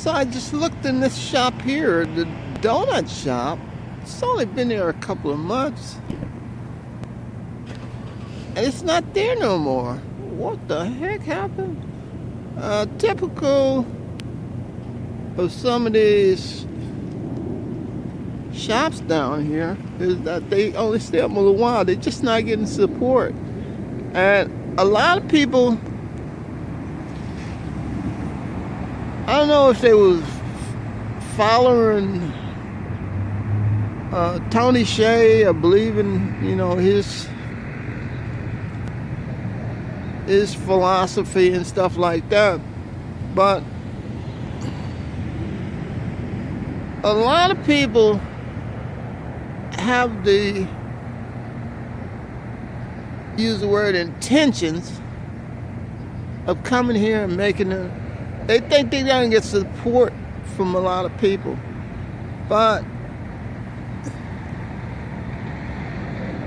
So I just looked in this shop here, the donut shop. It's only been there a couple of months. And it's not there no more. What the heck happened? Typical of some of these shops down here is that they only stay up a little while. They're just not getting support. And a lot of people, I don't know if they was following Tony Hsieh or believing, you know, his philosophy and stuff like that, but a lot of people have the, use the word, intentions of coming here and making a, they think they're gonna get support from a lot of people, but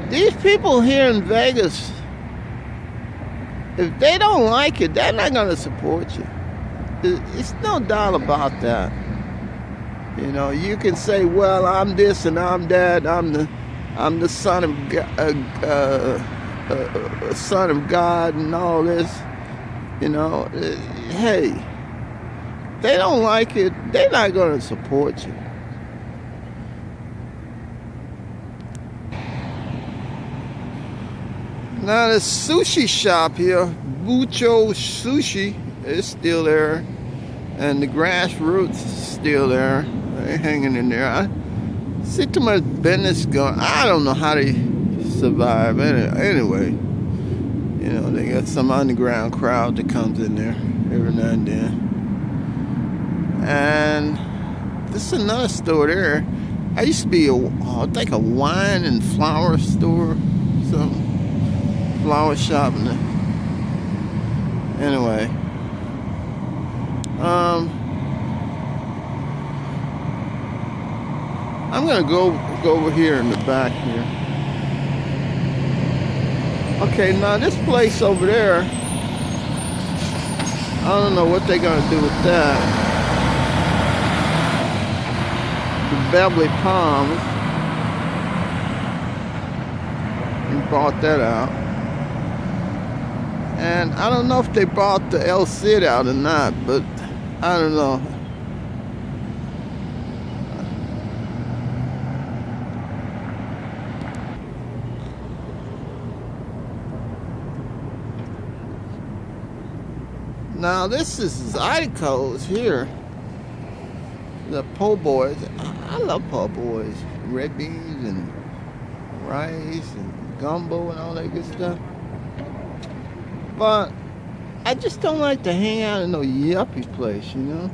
these people here in Vegas, if they don't like it, they're not gonna support you. It's no doubt about that. You know, you can say, well, I'm this and I'm that. I'm the son of God and all this. You know, hey, they don't like it, they're not gonna support you. Now the sushi shop here, Bucho Sushi, is still there, and the grassroots is still there. They're hanging in there. I see too much business going. I don't know how they survive. Anyway, you know, they got some underground crowd that comes in there every now and then. And this is another store there. I used to be I think a wine and flower store, something. Flower shop in there. Anyway, I'm gonna go over here in the back here. Okay, now this place over there, I don't know what they're gonna do with that. The Beverly Palms, and bought that out. And I don't know if they brought the El Cid out or not, but I don't know. Now this is Zydeco's here. The po' boys. I love po' boys. Red beans and rice and gumbo and all that good stuff. But I just don't like to hang out in no yuppie place, you know?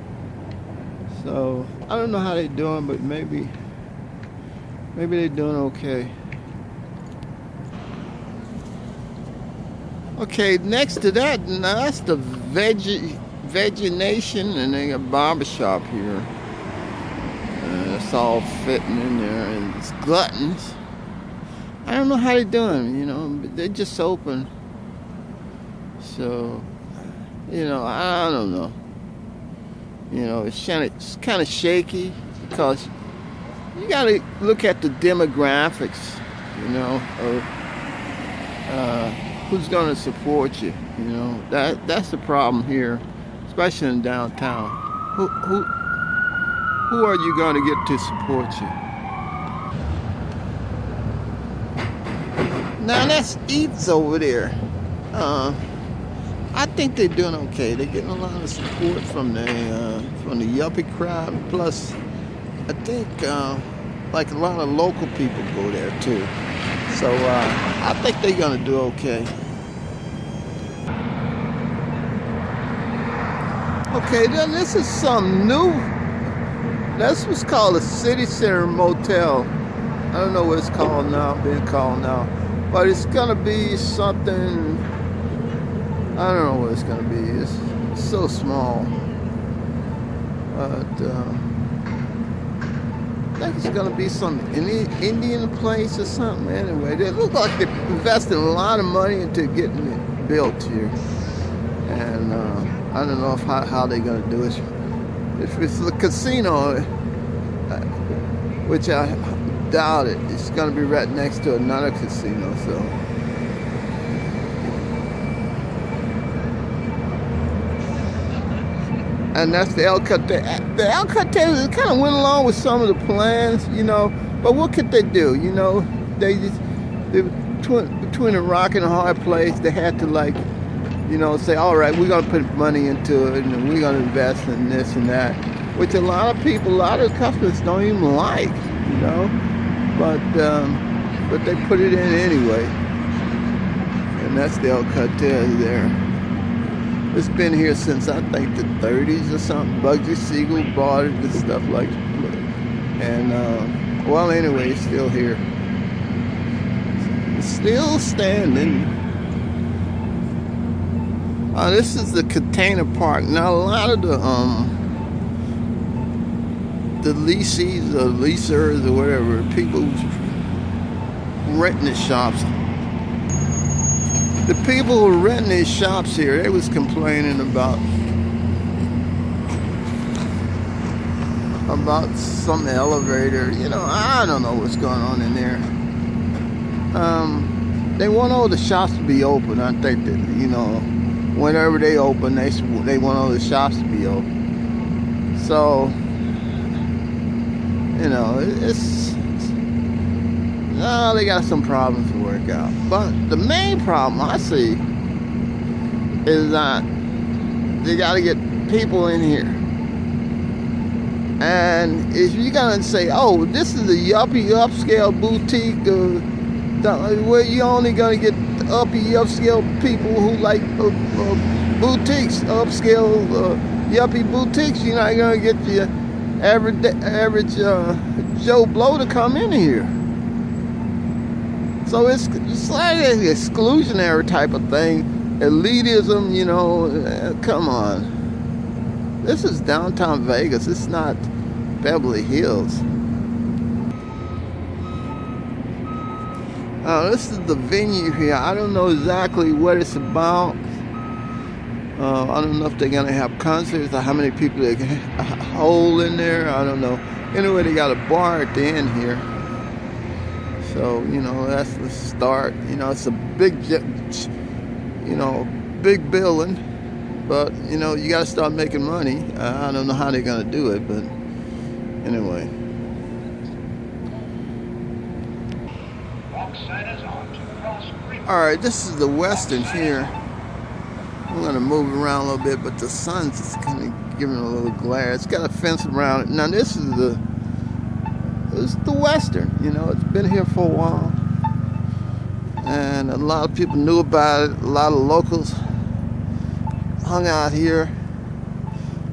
So I don't know how they're doing, but maybe they're doing okay. Okay, next to that, now that's the Veggie Nation, and they got barbershop here. It's all fitting in there, and it's gluttons. I don't know how they're doing, you know, but they're just open. So, you know, I don't know. You know, it's kind of shaky because you got to look at the demographics, you know, of who's going to support you. You know, that's the problem here, especially in downtown. Who are you going to get to support you? Now that's Eats over there. I think they're doing okay. They're getting a lot of support from the yuppie crowd. Plus, I think like a lot of local people go there too. So I think they're gonna do okay. Okay, then this is some new. That's what's called a City Center Motel. I don't know what it's called now, but it's gonna be something. I don't know what it's gonna be. It's so small, but I think it's gonna be some Indian place or something. Anyway, they look like they're investing a lot of money into getting it built here, and I don't know how they're gonna do it. If it's a casino, which I doubt it, it's going to be right next to another casino, so. And that's the Alcatraz. The Alcatraz kind of went along with some of the plans, you know, but what could they do? You know, they between a rock and a hard place, they had to, like, you know, say, all right, we're going to put money into it and we're going to invest in this and that, which a lot of people, a lot of customers don't even like, you know, but they put it in anyway. And that's the Alcatraz there. It's been here since, I think, the 30s or something. Bugsy Siegel bought it and stuff like that. And, well, anyway, it's still here. It's still standing. This is the container park. Now, a lot of the leasees or leasers or whatever, people renting the shops, the people who are renting these shops here, they was complaining about some elevator. You know, I don't know what's going on in there. They want all the shops to be open. I think that, you know, whenever they open, they want all the shops to be open. So, you know, they got some problems to work out. But the main problem I see is that they got to get people in here. And if you're gonna say, oh, this is a yuppie upscale boutique, where you only gonna get uppy upscale people who like boutiques, upscale yuppie boutiques, you're not gonna get the average Joe Blow to come in here. So it's like an exclusionary type of thing, elitism, you know. Come on, this is downtown Vegas. It's not Beverly Hills. This is the venue here. I don't know exactly what it's about. I don't know if they're gonna have concerts or how many people they can hold in there. I don't know. Anyway, they got a bar at the end here. So, you know, that's the start. You know, it's a big, you know, big building. But, you know, you got to start making money. I don't know how they're going to do it, but anyway. All right, this is the Western here. I'm going to move around a little bit, but the sun's kind of giving a little glare. It's got a fence around it. Now, this is the Western. You know, it's been here for a while. And a lot of people knew about it. A lot of locals hung out here,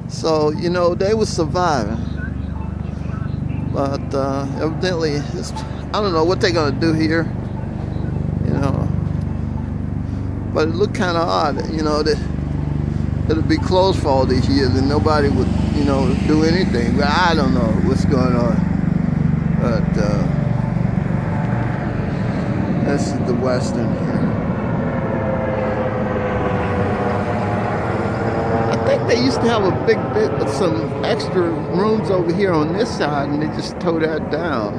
so you know they was surviving. But evidently, I don't know what they're gonna do here, you know. But it looked kind of odd, you know, that it'll be closed for all these years and nobody would, you know, do anything. But I don't know what's going on. But this is the Western here. I think they used to have a big bit of some extra rooms over here on this side, and they just tore that down.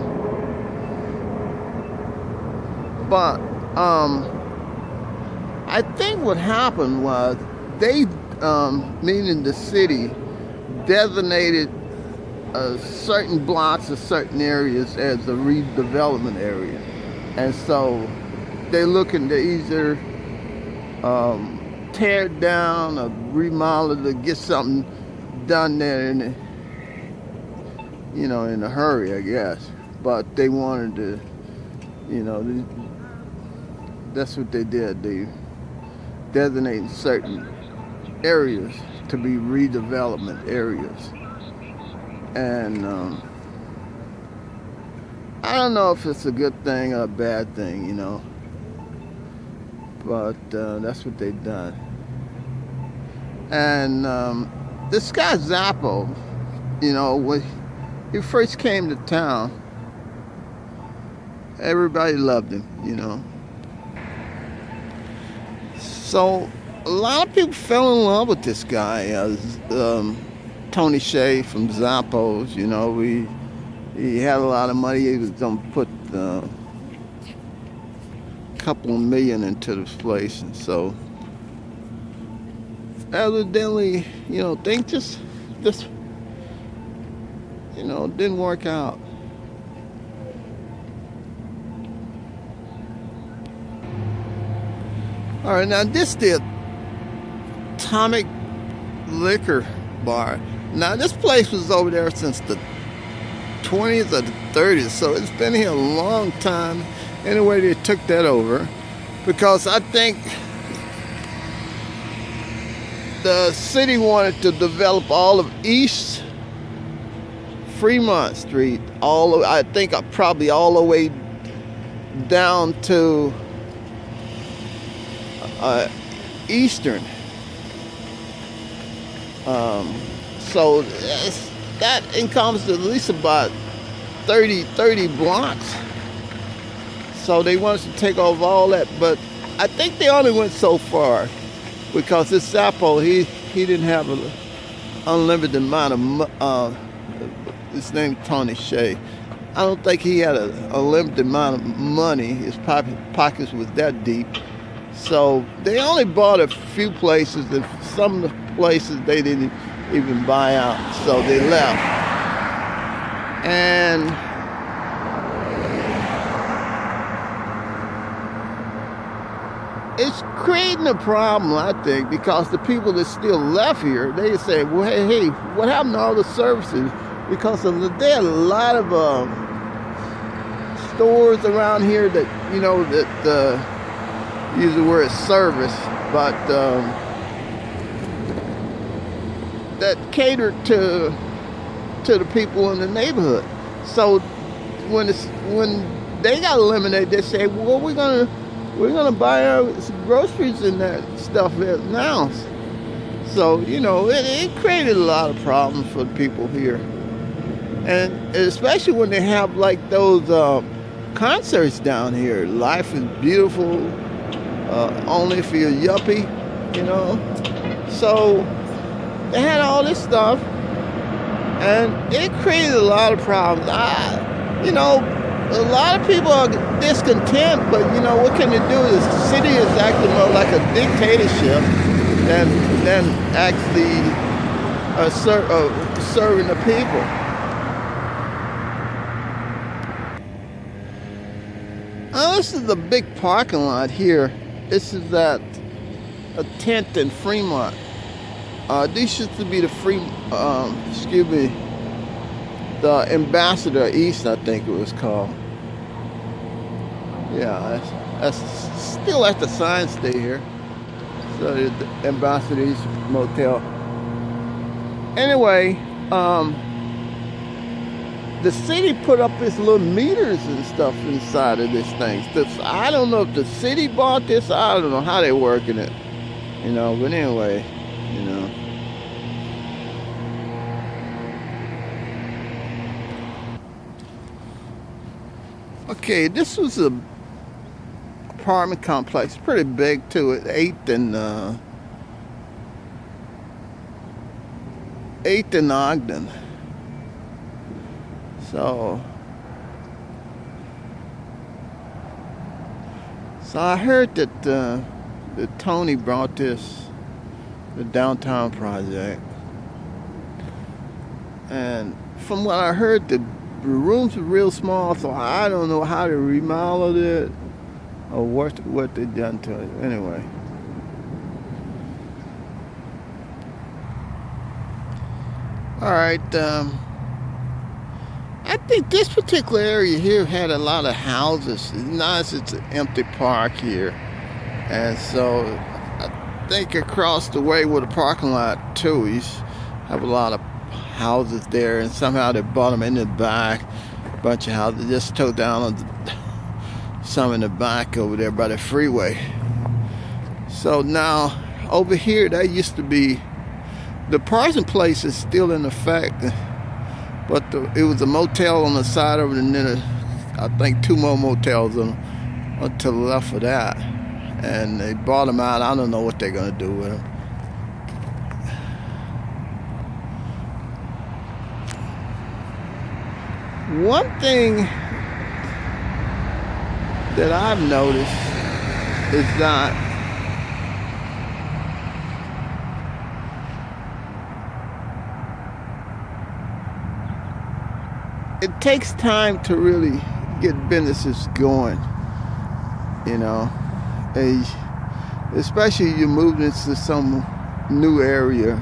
But I think what happened was they, meaning the city, designated certain blocks or certain areas as a redevelopment area, and so they're looking to either tear it down or remodel it or get something done there in, you know, in a hurry, I guess. But they wanted to, you know, that's what they did. They designated certain areas to be redevelopment areas. And I don't know if it's a good thing or a bad thing, you know. But that's what they've done. And this guy Zappos, you know, when he first came to town, everybody loved him, you know. So a lot of people fell in love with this guy. Tony Hsieh from Zappos. You know, he had a lot of money. He was gonna put a couple of million into this place, and so evidently, you know, things just you know, didn't work out. All right, now this is the Atomic Liquor Bar. Now this place was over there since the 20s or the 30s, so it's been here a long time. Anyway, they took that over because I think the city wanted to develop all of East Fremont Street, I think probably all the way down to Eastern. So that encompasses at least about 30 blocks. So they wanted to take over all that, but I think they only went so far because this Zappos, he didn't have an unlimited amount of his name Tony Hsieh. I don't think he had a limited amount of money. His pockets was that deep. So they only bought a few places, and some of the places they didn't even buy out, so they left. And it's creating a problem, I think, because the people that still left here, they say, well, hey, what happened to all the services? Because there are a lot of stores around here that, you know, that use the word service, but that cater to the people in the neighborhood. So when they got eliminated, they say, well, we're gonna buy our groceries and that stuff now. So, you know, it created a lot of problems for the people here, and especially when they have like those concerts down here. Life is beautiful, only if you're a yuppie, you know. So they had all this stuff, and it created a lot of problems. You know, a lot of people are discontent, but you know, what can they do? The city is acting more like a dictatorship than actually serving the people. Now, this is the big parking lot here. This is at a 10th and Fremont. This used to be the the Ambassador East, I think it was called. Yeah, that's still at the sign stay here. So the Ambassador East Motel. Anyway, the city put up its little meters and stuff inside of this thing. I don't know if the city bought this. I don't know how they're working it, you know. But anyway, you know. Okay, this was a apartment complex, pretty big too. 8th and Ogden. So I heard that Tony brought the downtown project, and from what I heard, the rooms are real small, so I don't know how they remodeled it or what they done to it. Anyway, all right. I think this particular area here had a lot of houses. It's nice. It's an empty park here, and so I think across the way with the parking lot too, you have a lot of houses there, and somehow they bought them in the back. A bunch of houses just towed down some in the back over there by the freeway. So now over here, that used to be the parking place is still in effect, but it was a motel on the side of it, and then I think 2 more motels to the left of that, and they bought them out. I don't know what they're gonna do with them. One thing that I've noticed is that it takes time to really get businesses going, you know, especially you move into some new area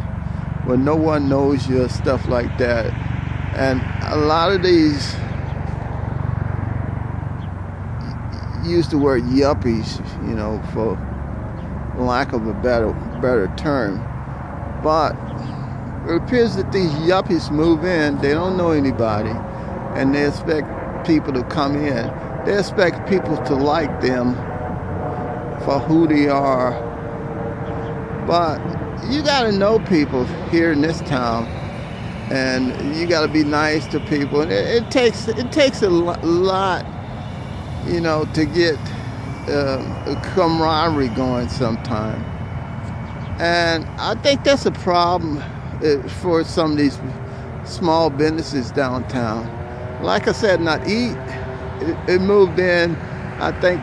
where no one knows you or stuff like that. And a lot of these, use the word yuppies, you know, for lack of a better term. But it appears that these yuppies move in, they don't know anybody, and they expect people to come in. They expect people to like them for who they are. But you gotta know people here in this town, and you gotta be nice to people. And it takes a lot, you know, to get a camaraderie going sometime. And I think that's a problem for some of these small businesses downtown. Like I said, it moved in. I think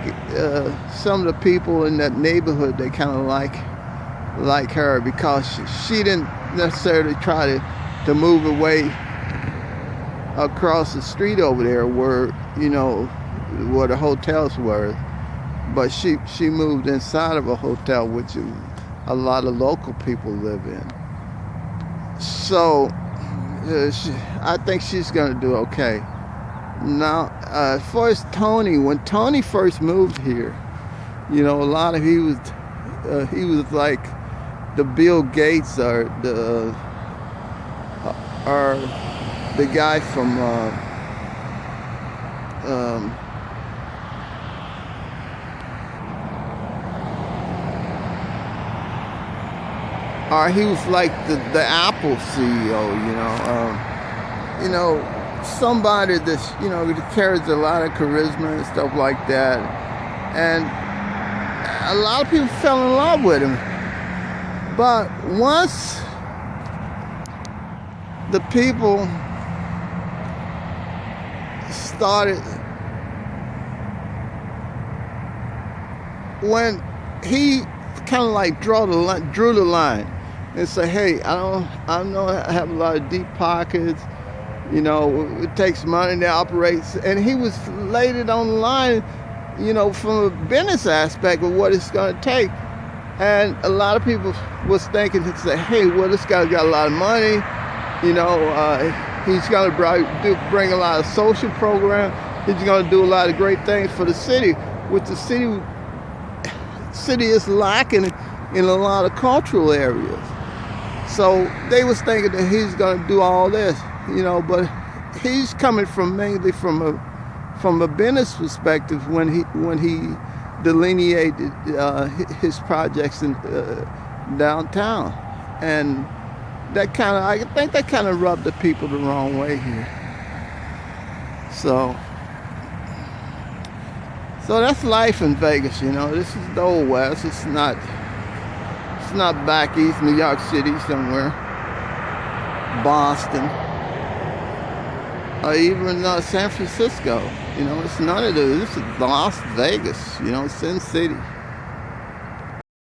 some of the people in that neighborhood, they kind of like her because she didn't necessarily try to move away across the street over there where, you know, where the hotels were, but she moved inside of a hotel which a lot of local people live in. So I think she's gonna do okay. Now, as far as Tony, when Tony first moved here, you know, he was like the Bill Gates or the guy from or he was like the Apple CEO, you know, somebody that's, you know, that carries a lot of charisma and stuff like that. And a lot of people fell in love with him. But once the people started, when he kind of like drew the line and said, hey, I know I have a lot of deep pockets, you know, it takes money to operate, and he was laid it on the line, you know, from a business aspect of what it's going to take. And a lot of people was thinking to say, hey, well, this guy's got a lot of money, you know, he's going to bring a lot of social programs, he's going to do a lot of great things for the city, which the city is lacking in a lot of cultural areas. So they was thinking that he's going to do all this, you know, but he's coming mainly from a business perspective when he delineated his projects in downtown, and I think that kind of rubbed the people the wrong way here. So that's life in Vegas, you know. This is the old West. It's not back east, New York City somewhere, Boston, or even San Francisco. You know, it's none of those. This is Las Vegas, you know, Sin City.